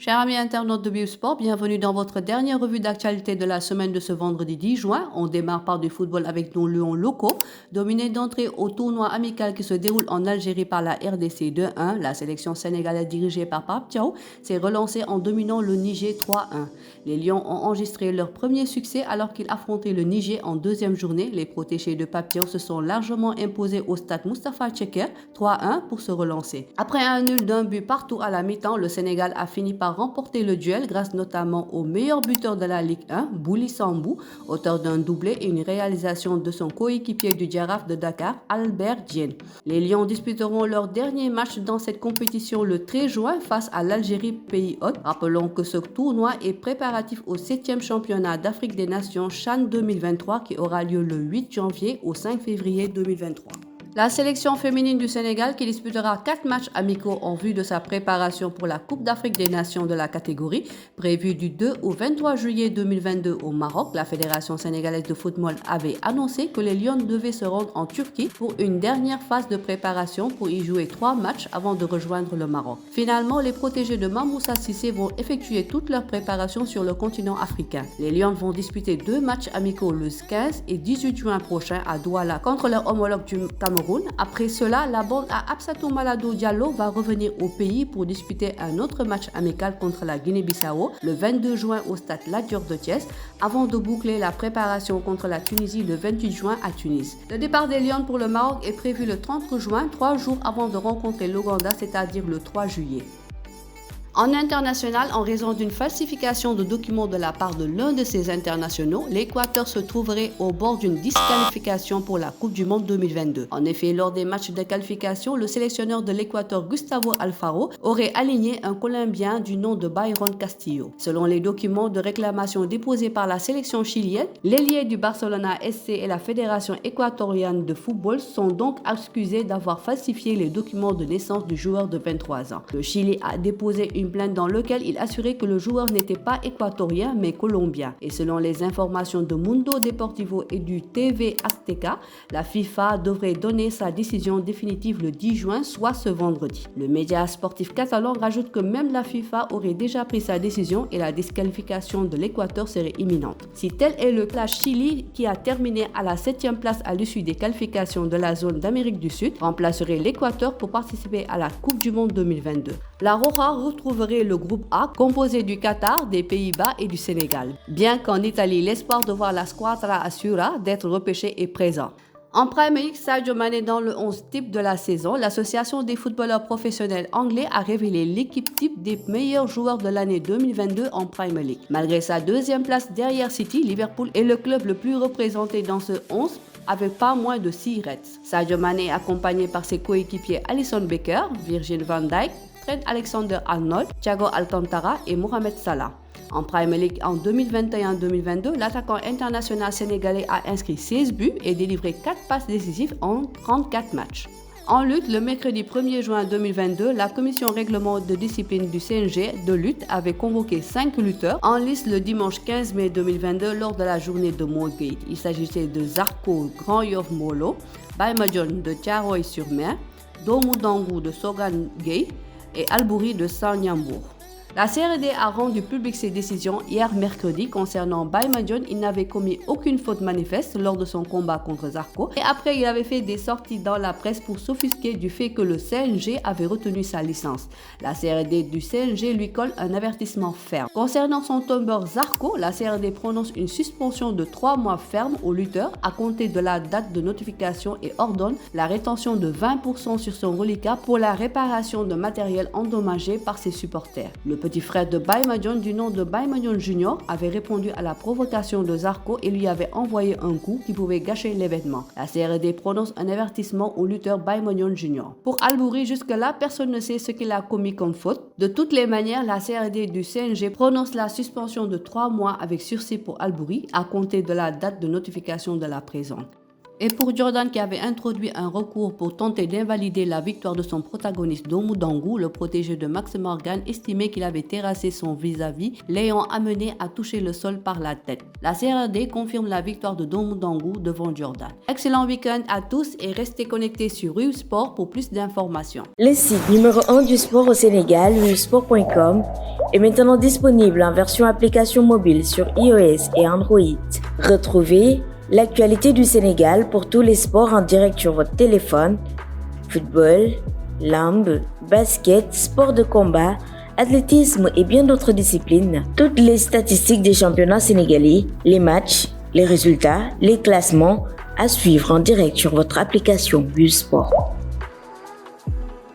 Chers amis internautes de Biosport, bienvenue dans votre dernière revue d'actualité de la semaine de ce vendredi 10 juin. On démarre par du football avec nos lions locaux. Dominés d'entrée au tournoi amical qui se déroule en Algérie par la RDC 2-1, la sélection sénégalaise dirigée par Pape Thiaw s'est relancée en dominant le Niger 3-1. Les Lions ont enregistré leur premier succès alors qu'ils affrontaient le Niger en deuxième journée. Les protégés de Pape Thiaw se sont largement imposés au stade Mustapha Tcheker 3-1 pour se relancer. Après un nul d'un but partout à la mi-temps, le Sénégal a fini par remporter le duel grâce notamment au meilleur buteur de la Ligue 1, Bouli Sambou, auteur d'un doublé et une réalisation de son coéquipier du Jaraaf de Dakar, Albert Diène. Les Lions disputeront leur dernier match dans cette compétition le 13 juin face à l'Algérie, pays hôte. Rappelons que ce tournoi est préparatif au 7e championnat d'Afrique des Nations CHAN 2023 qui aura lieu le 8 janvier au 5 février 2023. La sélection féminine du Sénégal qui disputera 4 matchs amicaux en vue de sa préparation pour la Coupe d'Afrique des Nations de la catégorie, prévue du 2 au 23 juillet 2022 au Maroc. La Fédération sénégalaise de football avait annoncé que les Lions devaient se rendre en Turquie pour une dernière phase de préparation pour y jouer 3 matchs avant de rejoindre le Maroc. Finalement, les protégés de Mamoussa Cissé vont effectuer toute leur préparation sur le continent africain. Les Lions vont disputer 2 matchs amicaux le 15 et 18 juin prochain à Douala contre leur homologue du Cameroun. Après cela, la bande à Absatou Malado Diallo va revenir au pays pour disputer un autre match amical contre la Guinée-Bissau le 22 juin au stade Lat Dior de Thiès avant de boucler la préparation contre la Tunisie le 28 juin à Tunis. Le départ des Lions pour le Maroc est prévu le 30 juin, 3 jours avant de rencontrer l'Ouganda, c'est-à-dire le 3 juillet. En international, en raison d'une falsification de documents de la part de l'un de ses internationaux, l'Équateur se trouverait au bord d'une disqualification pour la Coupe du Monde 2022. En effet, lors des matchs de qualification, le sélectionneur de l'Équateur, Gustavo Alfaro, aurait aligné un Colombien du nom de Byron Castillo. Selon les documents de réclamation déposés par la sélection chilienne, l'ailier du Barcelona SC et la Fédération équatorienne de football sont donc accusés d'avoir falsifié les documents de naissance du joueur de 23 ans. Le Chili a déposé une plainte dans laquelle il assurait que le joueur n'était pas équatorien mais colombien. Et selon les informations de Mundo Deportivo et du TV Azteca, la FIFA devrait donner sa décision définitive le 10 juin, soit ce vendredi. Le média sportif catalan rajoute que même la FIFA aurait déjà pris sa décision et la disqualification de l'Équateur serait imminente. Si tel est le cas, Chili, qui a terminé à la 7e place à l'issue des qualifications de la zone d'Amérique du Sud, remplacerait l'Équateur pour participer à la Coupe du Monde 2022. La Roja retrouverait le groupe A composé du Qatar, des Pays-Bas et du Sénégal. Bien qu'en Italie, l'espoir de voir la Squadra Azzurra d'être repêché est présent. En Premier League, Sadio Mané dans le 11 type de la saison, l'association des footballeurs professionnels anglais a révélé l'équipe type des meilleurs joueurs de l'année 2022 en Premier League. Malgré sa deuxième place derrière City, Liverpool est le club le plus représenté dans ce 11 avec pas moins de 6 Reds. Sadio Mané accompagné par ses coéquipiers Alisson Becker, Virgil van Dijk, Trent Alexander-Arnold, Thiago Alcantara et Mohamed Salah. En Premier League en 2021-2022, l'attaquant international sénégalais a inscrit 16 buts et délivré 4 passes décisives en 34 matchs. En lutte, le mercredi 1er juin 2022, la commission règlement de discipline du CNG de lutte avait convoqué 5 lutteurs en lice le dimanche 15 mai 2022 lors de la journée de Moorgate. Il s'agissait de Zarko Grand Yoff Molo, Baïmadjon de Thiaroye-sur-Mer, Domou Dangou de Sogan Gueye et Albouri de Sagnambour. La CRD a rendu publique ses décisions hier mercredi concernant Baïmadjon. Il n'avait commis aucune faute manifeste lors de son combat contre Zarko et après il avait fait des sorties dans la presse pour s'offusquer du fait que le CNG avait retenu sa licence. La CRD du CNG lui colle un avertissement ferme. Concernant son tombeur Zarko, la CRD prononce une suspension de 3 mois ferme au lutteur à compter de la date de notification et ordonne la rétention de 20% sur son reliquat pour la réparation de matériel endommagé par ses supporters. Le petit frère de Baïmadjon du nom de Baïmadjon Junior avait répondu à la provocation de Zarko et lui avait envoyé un coup qui pouvait gâcher l'événement. La CRD prononce un avertissement au lutteur Baïmadjon Junior. Pour Albouri, jusque-là, personne ne sait ce qu'il a commis comme faute. De toutes les manières, la CRD du CNG prononce la suspension de 3 mois avec sursis pour Albouri à compter de la date de notification de la présente. Et pour Jordan qui avait introduit un recours pour tenter d'invalider la victoire de son protagoniste Domou Dangou, le protégé de Max Morgan estimait qu'il avait terrassé son vis-à-vis, l'ayant amené à toucher le sol par la tête. La CRD confirme la victoire de Domou Dangou devant Jordan. Excellent week-end à tous et restez connectés sur RUV Sport pour plus d'informations. Le site numéro 1 du sport au Sénégal, ruvsport.com, est maintenant disponible en version application mobile sur iOS et Android. Retrouvez l'actualité du Sénégal pour tous les sports en direct sur votre téléphone, football, lambe, basket, sport de combat, athlétisme et bien d'autres disciplines. Toutes les statistiques des championnats sénégalais, les matchs, les résultats, les classements à suivre en direct sur votre application RUV Sport.